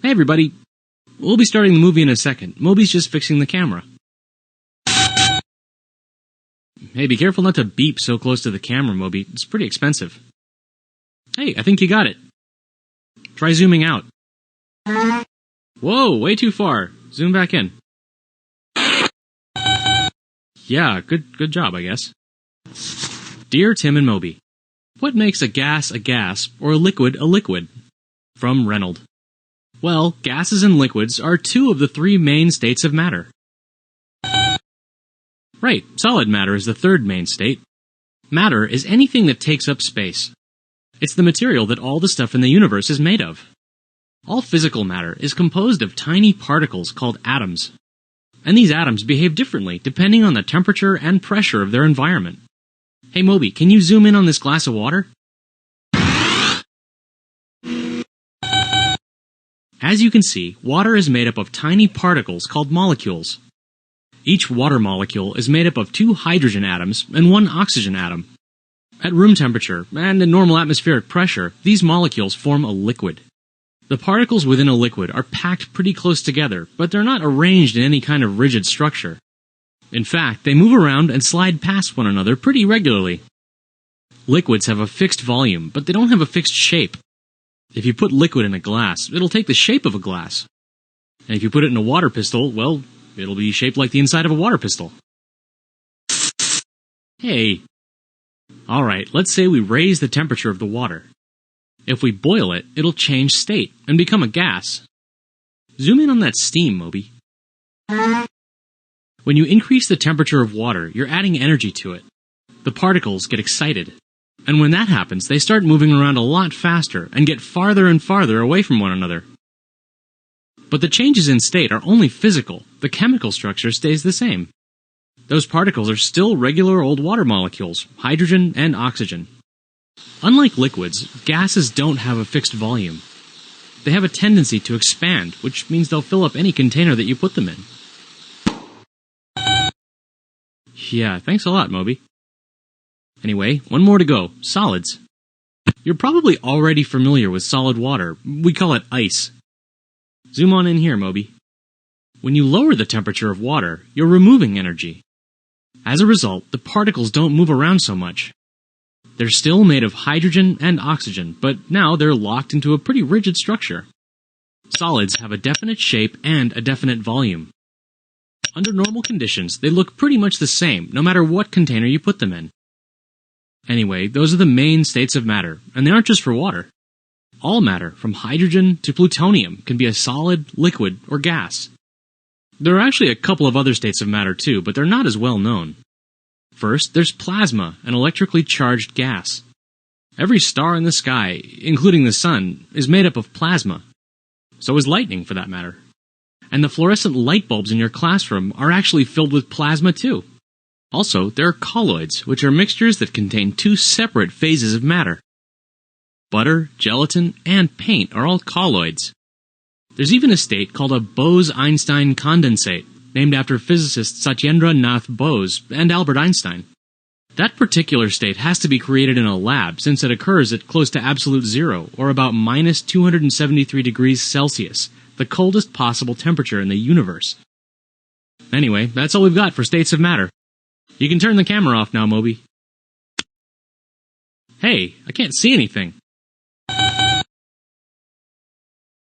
Hey everybody, we'll be starting the movie in a second. Moby's just fixing the camera. Hey, be careful not to beep so close to the camera, Moby. It's pretty expensive. Hey, I think you got it. Try zooming out. Whoa, way too far. Zoom back in. Yeah, good job, I guess. Dear Tim and Moby, what makes a gas or a liquid? From Reynold. Well, gases and liquids are two of the three main states of matter. Right, solid matter is the third main state. Matter is anything that takes up space. It's the material that all the stuff in the universe is made of. All physical matter is composed of tiny particles called atoms. And these atoms behave differently depending on the temperature and pressure of their environment. Hey Moby, can you zoom in on this glass of water? As you can see, water is made up of tiny particles called molecules. Each water molecule is made up of 2 hydrogen atoms and 1 oxygen atom. At room temperature and at normal atmospheric pressure, these molecules form a liquid. The particles within a liquid are packed pretty close together, but they're not arranged in any kind of rigid structure. In fact, they move around and slide past one another pretty regularly. Liquids have a fixed volume, but they don't have a fixed shape. If you put liquid in a glass, it'll take the shape of a glass. And if you put it in a water pistol, well, it'll be shaped like the inside of a water pistol. Hey. Alright, let's say we raise the temperature of the water. If we boil it, it'll change state and become a gas. Zoom in on that steam, Moby. When you increase the temperature of water, you're adding energy to it. The particles get excited. And when that happens, they start moving around a lot faster and get farther and farther away from one another. But the changes in state are only physical. The chemical structure stays the same. Those particles are still regular old water molecules, hydrogen and oxygen. Unlike liquids, gases don't have a fixed volume. They have a tendency to expand, which means they'll fill up any container that you put them in. Yeah, thanks a lot, Moby. Anyway, one more to go. Solids. You're probably already familiar with solid water. We call it ice. Zoom on in here, Moby. When you lower the temperature of water, you're removing energy. As a result, the particles don't move around so much. They're still made of hydrogen and oxygen, but now they're locked into a pretty rigid structure. Solids have a definite shape and a definite volume. Under normal conditions, they look pretty much the same, no matter what container you put them in. Anyway, those are the main states of matter, and they aren't just for water. All matter, from hydrogen to plutonium, can be a solid, liquid, or gas. There are actually a couple of other states of matter too, but they're not as well known. First, there's plasma, an electrically charged gas. Every star in the sky, including the sun, is made up of plasma. So is lightning, for that matter. And the fluorescent light bulbs in your classroom are actually filled with plasma too. Also, there are colloids, which are mixtures that contain 2 separate phases of matter. Butter, gelatin, and paint are all colloids. There's even a state called a Bose-Einstein condensate, named after physicists Satyendra Nath Bose and Albert Einstein. That particular state has to be created in a lab since it occurs at close to absolute zero, or about minus 273 degrees Celsius, the coldest possible temperature in the universe. Anyway, that's all we've got for states of matter. You can turn the camera off now, Moby. Hey, I can't see anything.